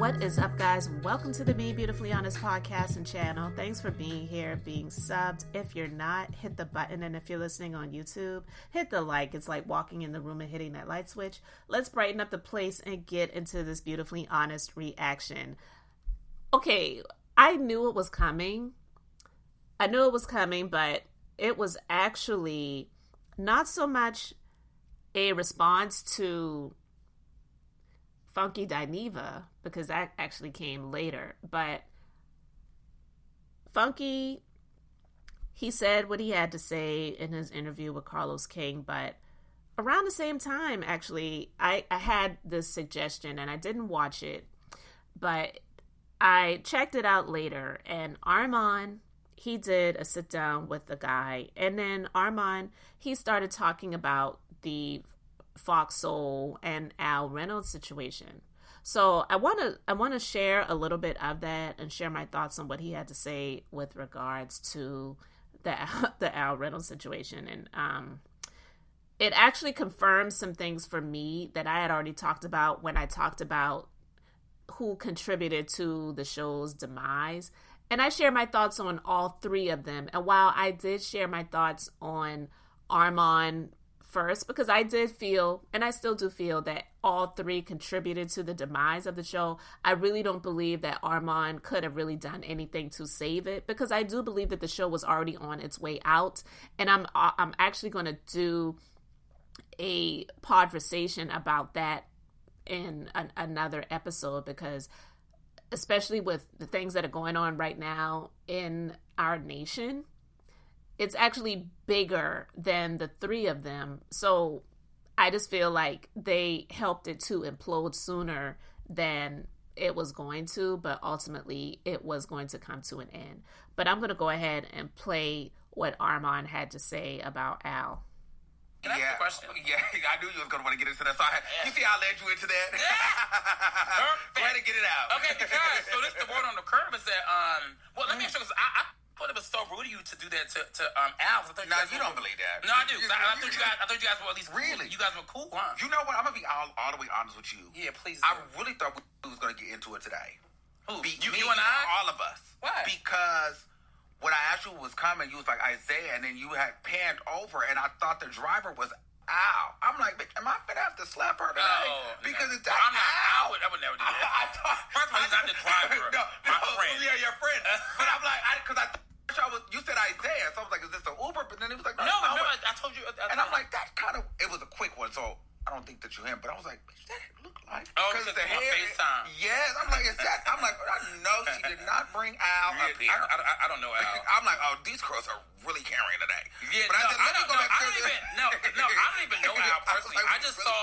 What is up, guys? Welcome to the Being Beautifully Honest podcast and channel. Thanks for being here, being subbed. If you're not, hit the button. And if you're listening on YouTube, hit the like. It's like walking in the room and hitting that light switch. Let's brighten up the place and get into this beautifully honest reaction. Okay, I knew it was coming. But it was actually not so much a response to Funky Dineva, because that actually came later. But Funky, he said what he had to say in his interview with Carlos King, but around the same time, actually, I had this suggestion, and I didn't watch it, but I checked it out later, and Armon, he did a sit down with the guy, and then Armon, he started talking about the Fox Soul and Al Reynolds situation. So I want to share a little bit of that and share my thoughts on what he had to say with regards to the Al Reynolds situation. And it actually confirms some things for me that I had already talked about when I talked about who contributed to the show's demise. And I share my thoughts on all three of them. And while I did share my thoughts on Armon first, because I did feel, and I still do feel, that all three contributed to the demise of the show, I really don't believe that Armon could have really done anything to save it, because I do believe that the show was already on its way out. And I'm actually going to do a podversation about that in another episode, because especially with the things that are going on right now in our nation, it's actually bigger than the three of them. So I just feel like they helped it to implode sooner than it was going to, but ultimately it was going to come to an end. But I'm going to go ahead and play what Armon had to say about Al. Can I ask a question? Yeah, I knew you was going to want to get into that. So you see how I led you into that? Go ahead and get it out. Okay, because, so this the word on the curb is that, well, let me show you, I thought it was so rude of you to do that to Al. No, you don't believe that. No, I do. I thought you guys were at least really. You guys were cool, huh? You know what? I'm gonna be all the way honest with you. Yeah, please. I really thought we was gonna get into it today. Who? You and I? All of us. Why? Because when I actually was coming, you was like Isaiah, and then you had panned over, and I thought the driver was Al. I'm like, am I gonna have to slap her today? Because it's well, Al. I would never do that. I thought. First of all, he's not the driver. My friend. Yeah, your friend. But I'm like, you said Isaiah, so I was like, is this an Uber? But then he was like, no, remember, I told you. And I'm like, that kind of, it was a quick one, so I don't think that you him. But I was like, bitch, that look like. Oh, because the hair. FaceTime. Yes, I'm like, is that? I'm like, I know she did not bring Al up here. I don't know Al. I'm like, oh, these girls are really carrying today. Yeah, but I don't even know Al personally. I just saw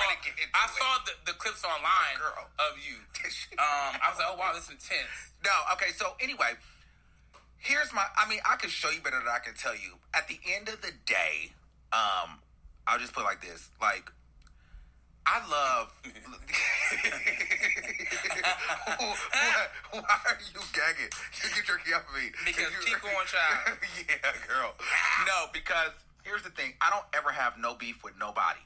the clips online of you. I was like, oh wow, this is intense. No, okay, so anyway. I can show you better than I can tell you. At the end of the day, I'll just put it like this. Like, I love... Why are you gagging? You get jerky off of me. Because keep going, child. Yeah, girl. No, because here's the thing. I don't ever have no beef with nobody.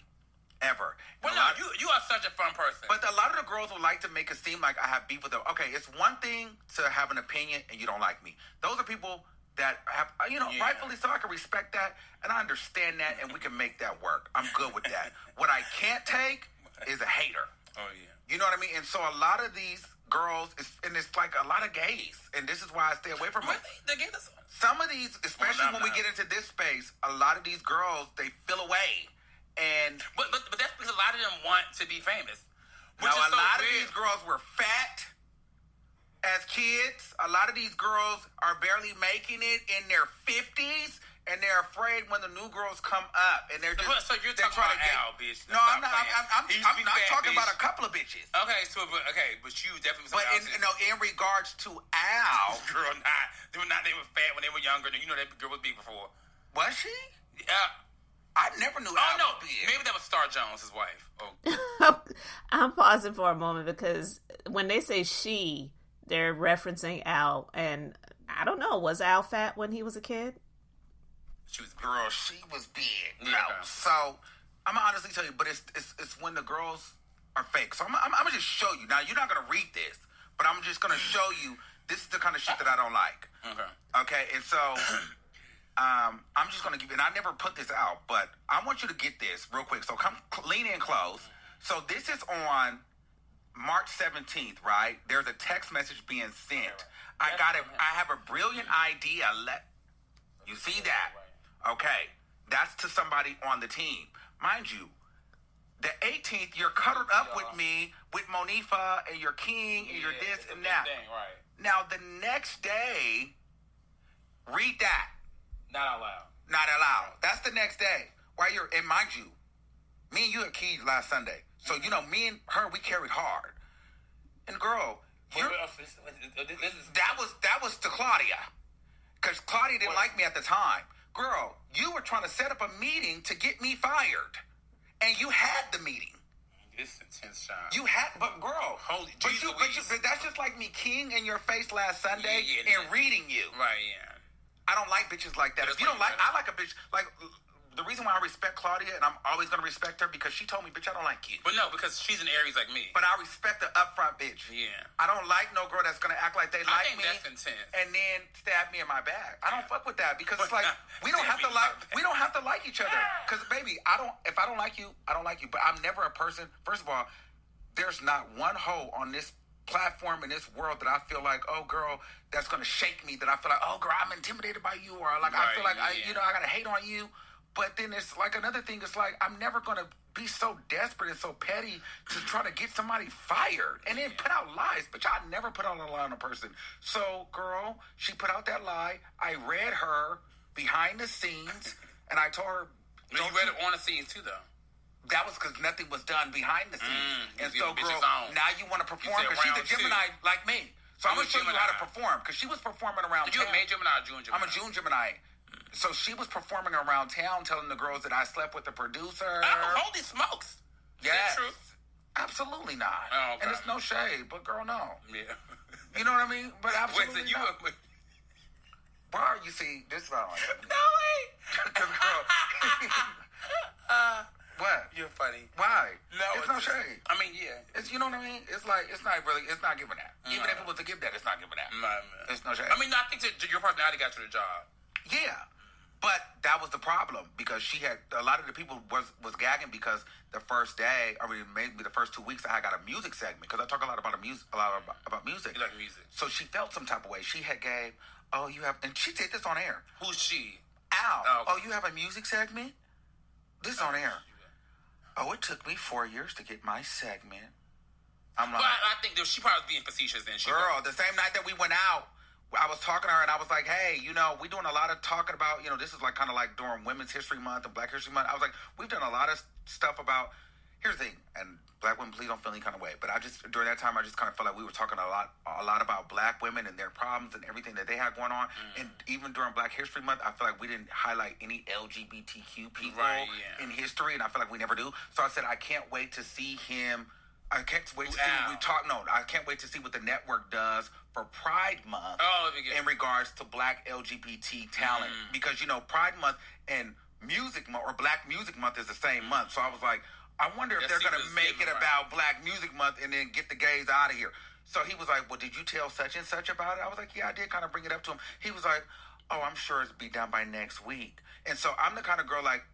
Ever. Well, no, you are such a fun person. But a lot of the girls would like to make it seem like I have beef with them. Okay, it's one thing to have an opinion and you don't like me. Those are people that have, rightfully so, I can respect that, and I understand that, and we can make that work. I'm good with that. What I can't take is a hater. Oh, yeah. You know what I mean? And so a lot of these girls, and it's like a lot of gays, and this is why I stay away from them. They get this. Some of these, especially when we get into this space, a lot of these girls, they feel away. But that's because a lot of them want to be famous. Now, a lot of these girls were fat as kids. A lot of these girls are barely making it in their 50s, and they're afraid when the new girls come up, and they're just. So you're talking about Al, bitch? No, I'm not. I'm not talking about a couple of bitches. Okay, but you definitely. But in regards to Al, girl, they were fat when they were younger. You know that girl was big before. Was she? Yeah. I never knew. Oh no, maybe that was Star Jones' wife. Oh. I'm pausing for a moment because when they say she, they're referencing Al, and I don't know. Was Al fat when he was a kid? She was big. Yeah. No. So I'm gonna honestly tell you, but it's when the girls are fake. So I'm gonna just show you. Now you're not gonna read this, but I'm just going to show you this is the kind of shit that I don't like. Okay, and so I'm just going to give you, and I never put this out, but I want you to get this real quick. So come lean in close. So this is on March 17th, right? There's a text message being sent. I have a brilliant idea. You see that? Okay. That's to somebody on the team. Mind you, the 18th, you're cuddled up with me, with Monifa, and your king, and your this and that. Now, the next day, read that. Not out loud. Not out loud. That's the next day. And mind you, me and you had keys last Sunday. So, you know, me and her, we carried hard. And girl, that was to Claudia. Because Claudia didn't like me at the time. Girl, you were trying to set up a meeting to get me fired. And you had the meeting. This intense shot. You had, but girl, but that's just like me keying in your face last Sunday and reading you. Right, yeah. I don't like bitches like that. If you don't like, I like a bitch like. The reason why I respect Claudia, and I'm always going to respect her, because she told me, bitch, I don't like you. But no, because she's an Aries like me. But I respect the upfront bitch. Yeah. I don't like no girl that's going to act like they like me. That's intense. And then stab me in my back. I don't fuck with that, because it's like, we don't have to like each other. Because, baby, if I don't like you, I don't like you. But I'm never a person, first of all, there's not one hoe on this platform in this world that I feel like, oh girl, that's going to shake me, that I feel like, oh girl, I'm intimidated by you, or like, I feel like, I got to hate on you. But then it's like another thing. It's like I'm never going to be so desperate and so petty to try to get somebody fired and then put out lies. But y'all never put out a lie on a person. So, girl, she put out that lie. I read her behind the scenes, and I told her. You read it on the scenes too, though. That was because nothing was done behind the scenes. And so, girl, now you want to perform because she's a Gemini like me. So I'm going to show you how to perform, because she was performing around town. You a May Gemini or June Gemini? I'm a June Gemini. So she was performing around town, telling the girls that I slept with the producer. Oh, holy smokes! Yes. Is that true? Absolutely not. Oh, okay. And it's no shade, but girl, no. Yeah. You know what I mean? But absolutely Wait, so not. Bro, you see, this is what I like. No way. Because girl, what? You're funny. Why? No, it's no shade. I mean, yeah. It's, you know what I mean? It's like, it's not giving that. No. Even if it was to give that, it's not giving that. No. It's no shade. I mean, I think that your personality got you the job. Yeah. But that was the problem, because she had a lot of the people was gagging because the first day, or maybe the first 2 weeks, I got a music segment, because I talk a lot about music. You like music. So she felt some type of way. She had gave, you have, and she did this on air. Who's she? Al. Oh, okay. You have a music segment? This on air. It took me 4 years to get my segment. I'm like, well, I think she probably was being facetious then. The same night that we went out, I was talking to her, and I was like, hey, we're doing a lot of talking about, this is like kind of like during Women's History Month and Black History Month. I was like, we've done a lot of stuff about, here's the thing, and black women, please don't feel any kind of way. But during that time, I just kind of felt like we were talking a lot about black women and their problems and everything that they had going on. And even during Black History Month, I feel like we didn't highlight any LGBTQ people in history, and I feel like we never do. So I said, I can't wait to see him. I can't wait to see I can't wait to see what the network does for Pride Month in regards to black LGBT talent. Because, Pride Month and Music Month, or Black Music Month, is the same month. So I was like, I wonder if they're going to make it about Black Music Month and then get the gays out of here. So he was like, well, did you tell such and such about it? I was like, yeah, I did kind of bring it up to him. He was like, I'm sure it'll be done by next week. And so I'm the kind of girl, like,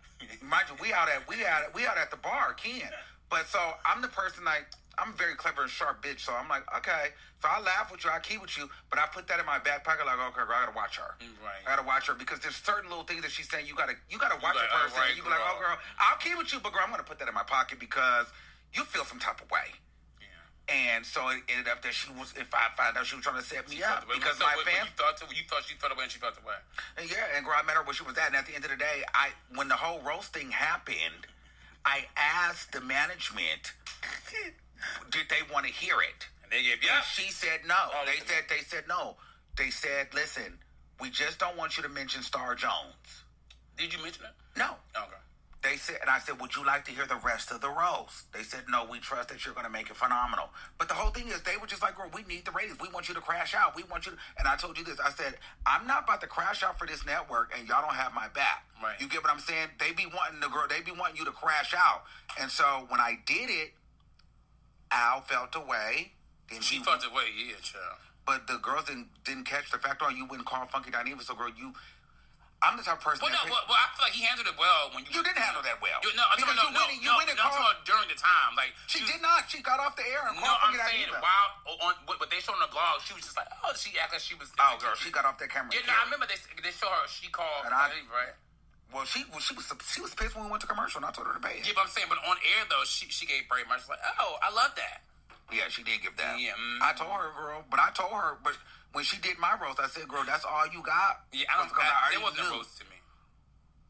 mind you, we out at the bar, Ken. But so I'm the person, like, I'm a very clever and sharp bitch. So I'm like, okay. So I laugh with you, I keep with you, but I put that in my back pocket, like, okay, girl, I gotta watch her. Right. I gotta watch her, because there's certain little things that she's saying you gotta watch her person. Right, you be like, oh girl, I'll keep with you, but girl, I'm gonna put that in my pocket because you feel some type of way. Yeah. And so it ended up that if I found out she was trying to set me up, because my fam. You thought she felt away and she felt away. Yeah, and girl, I met her where she was at, and at the end of the day, when the whole roast thing happened, I asked the management, did they want to hear it? And they gave And she said no. They said no. They said, listen, we just don't want you to mention Star Jones. Did you mention it? No. Okay. They said, and I said, would you like to hear the rest of the roast? They said, no, we trust that you're going to make it phenomenal. But the whole thing is, they were just like, girl, we need the ratings. We want you to crash out. We want you to, and I told you this. I said, I'm not about to crash out for this network, and y'all don't have my back. Right. You get what I'm saying? They be wanting you to crash out. And so when I did it, Al felt away. then she fucked it way, yeah, child. But the girls didn't catch the fact on you wouldn't call Funky Dineva. So, girl, I'm the type of person. Well, I feel like he handled it well when you didn't handle that well. You went and called during the time. Like she did not. She got off the air and called Funky Dineva. But they showed on the blog, she was just like, oh, she acted like she was. Oh, girl, she got off that camera. Yeah, no, I remember they showed her. She called, right? Well, she was pissed when we went to commercial, and I told her to pay it. Yeah, but I'm saying, but on air though, she gave very much like, oh, I love that. Yeah, she did give that. Yeah, I told her, girl, but when she did my roast, I said, girl, that's all you got. Yeah, there wasn't a roast to me.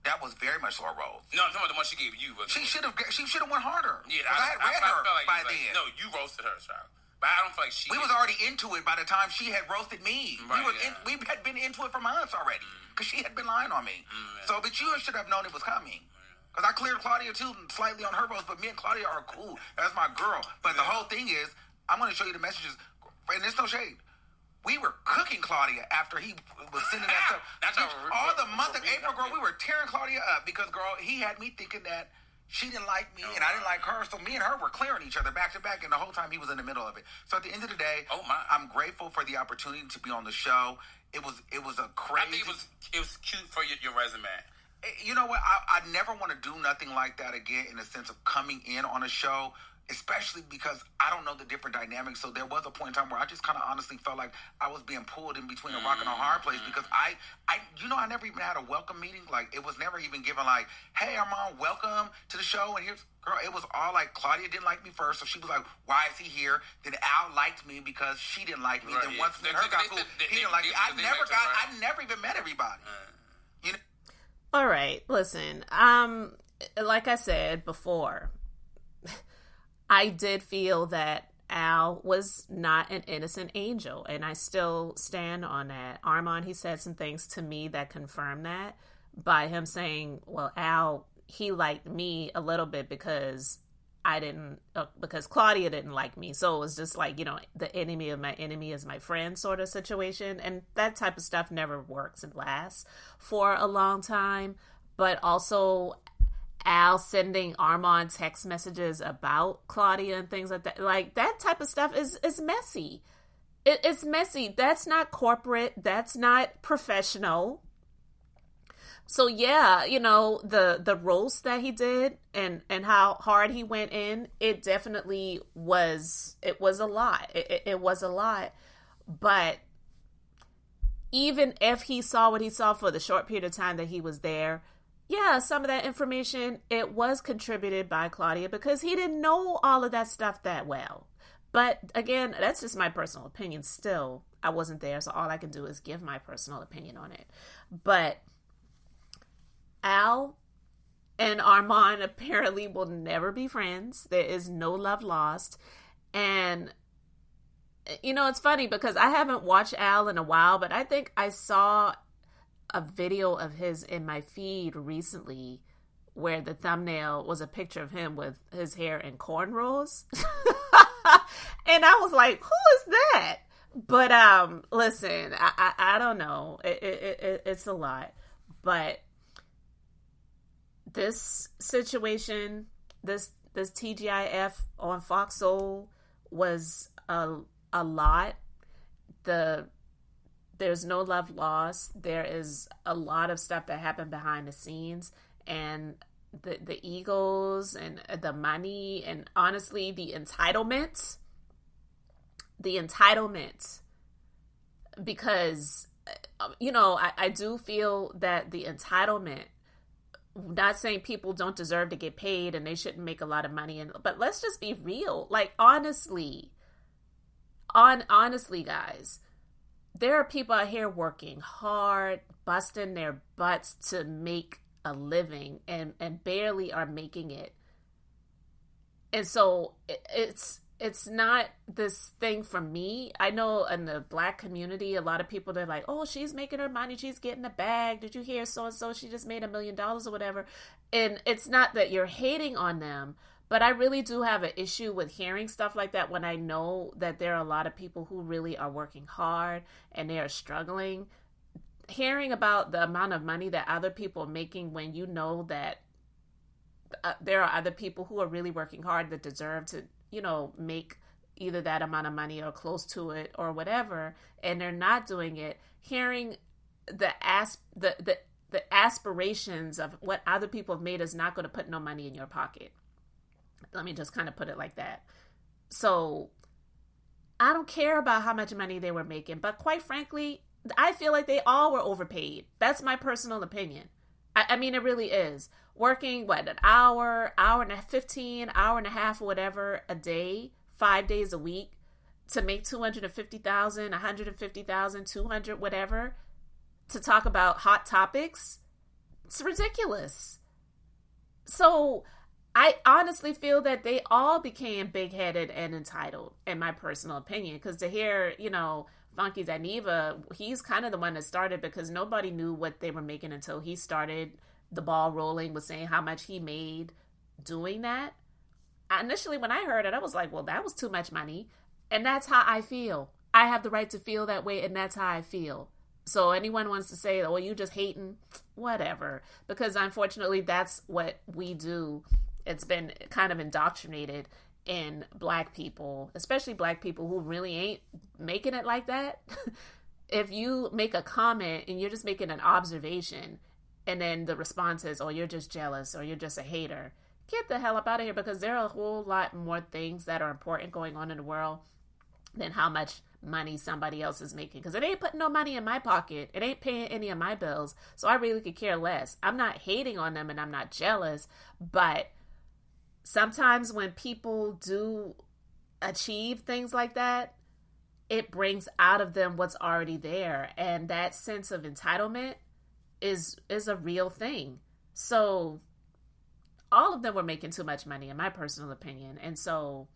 That was very much so a roast. No, I'm talking about the one she gave you. She should have went harder. Yeah, I had read her like by then. No, you roasted her, child. But I don't feel like she. We was already into it by the time she had roasted me. Right, we had been into it for months already because she had been lying on me. So, but you should have known it was coming. Because I cleared Claudia too slightly on her roast, but me and Claudia are cool. That's my girl. But the whole thing is, I'm going to show you the messages, and there's no shade. We were cooking Claudia after he was sending that stuff. All the month of April, girl, we were tearing Claudia up because, girl, he had me thinking that she didn't like me and I didn't like her. So me and her were clearing each other back to back, and the whole time he was in the middle of it. So at the end of the day, I'm grateful for the opportunity to be on the show. It was a crazy. I think it was cute for your resume. You know what? I never want to do nothing like that again in the sense of coming in on a show. Especially because I don't know the different dynamics. So there was a point in time where I just kind of honestly felt like I was being pulled in between a rock and a hard place because I never even had a welcome meeting. Like, it was never even given like, hey, Armon, welcome to the show. And here's, girl, it was all like Claudia didn't like me first. So she was like, why is he here? Then Al liked me because she didn't like me. Right, then once me and her got cool, he didn't like me. I never even met everybody. You know? All right, listen. Like I said before, I did feel that Al was not an innocent angel, and I still stand on that. Armon, he said some things to me that confirmed that by him saying, well, Al, he liked me a little bit because because Claudia didn't like me. So it was just like, the enemy of my enemy is my friend sort of situation. And that type of stuff never works and lasts for a long time. But also Al sending Armon text messages about Claudia and things like that. Like, that type of stuff is messy. It's messy. That's not corporate. That's not professional. So yeah, the roast that he did and how hard he went in, it definitely was a lot. It was a lot. But even if he saw what he saw for the short period of time that he was there, yeah, some of that information, it was contributed by Claudia because he didn't know all of that stuff that well. But again, that's just my personal opinion. Still, I wasn't there, so all I can do is give my personal opinion on it. But Al and Armon apparently will never be friends. There is no love lost. And, it's funny because I haven't watched Al in a while, but I think I saw a video of his in my feed recently where the thumbnail was a picture of him with his hair in cornrows. And I was like, who is that? But listen, I don't know. It's a lot. But this situation, this TGIF on Fox Soul was a lot. There's no love lost. There is a lot of stuff that happened behind the scenes, and the egos and the money, and honestly the entitlement, because I do feel that the entitlement, not saying people don't deserve to get paid and they shouldn't make a lot of money, but let's just be real. Like, honestly guys, there are people out here working hard, busting their butts to make a living and barely are making it. And so it's not this thing for me. I know in the Black community, a lot of people, they're like, oh, she's making her money. She's getting a bag. Did you hear so-and-so? She just made $1 million or whatever. And it's not that you're hating on them, but I really do have an issue with hearing stuff like that when I know that there are a lot of people who really are working hard and they are struggling. Hearing about the amount of money that other people are making when you know that there are other people who are really working hard that deserve to, make either that amount of money or close to it or whatever, and they're not doing it, hearing the aspirations of what other people have made is not going to put no money in your pocket. Let me just kind of put it like that. So I don't care about how much money they were making, but quite frankly, I feel like they all were overpaid. That's my personal opinion. I mean, it really is. Working, an hour and 15, hour and a half or whatever a day, 5 days a week to make $250,000, $150,000, $200,000, whatever, to talk about hot topics. It's ridiculous. So I honestly feel that they all became big-headed and entitled, in my personal opinion, because to hear, Funky Dineva, he's kind of the one that started, because nobody knew what they were making until he started the ball rolling with saying how much he made doing that. Initially, when I heard it, I was like, well, that was too much money. And that's how I feel. I have the right to feel that way, and that's how I feel. So anyone wants to say, oh, you just hating, whatever. Because unfortunately, that's what we do. It's been kind of indoctrinated in Black people, especially Black people who really ain't making it like that. If you make a comment and you're just making an observation, and then the response is, oh, you're just jealous or you're just a hater, get the hell up out of here, because there are a whole lot more things that are important going on in the world than how much money somebody else is making. Because it ain't putting no money in my pocket. It ain't paying any of my bills. So I really could care less. I'm not hating on them and I'm not jealous, but sometimes when people do achieve things like that, it brings out of them what's already there. And that sense of entitlement is a real thing. So all of them were making too much money, in my personal opinion. And so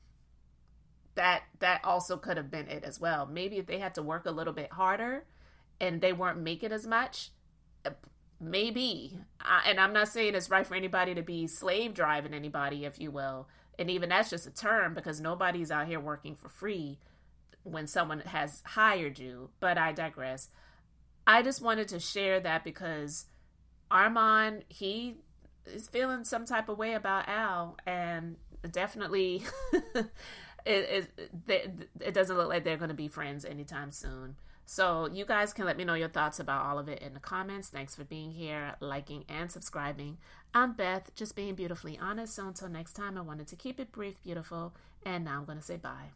that also could have been it as well. Maybe if they had to work a little bit harder and they weren't making as much, maybe. And I'm not saying it's right for anybody to be slave driving anybody, if you will. And even that's just a term, because nobody's out here working for free when someone has hired you. But I digress. I just wanted to share that because Armon, he is feeling some type of way about Al, and definitely it doesn't look like they're going to be friends anytime soon. So you guys can let me know your thoughts about all of it in the comments. Thanks for being here, liking, and subscribing. I'm Beth, just being beautifully honest. So until next time, I wanted to keep it brief, beautiful, and now I'm going to say bye.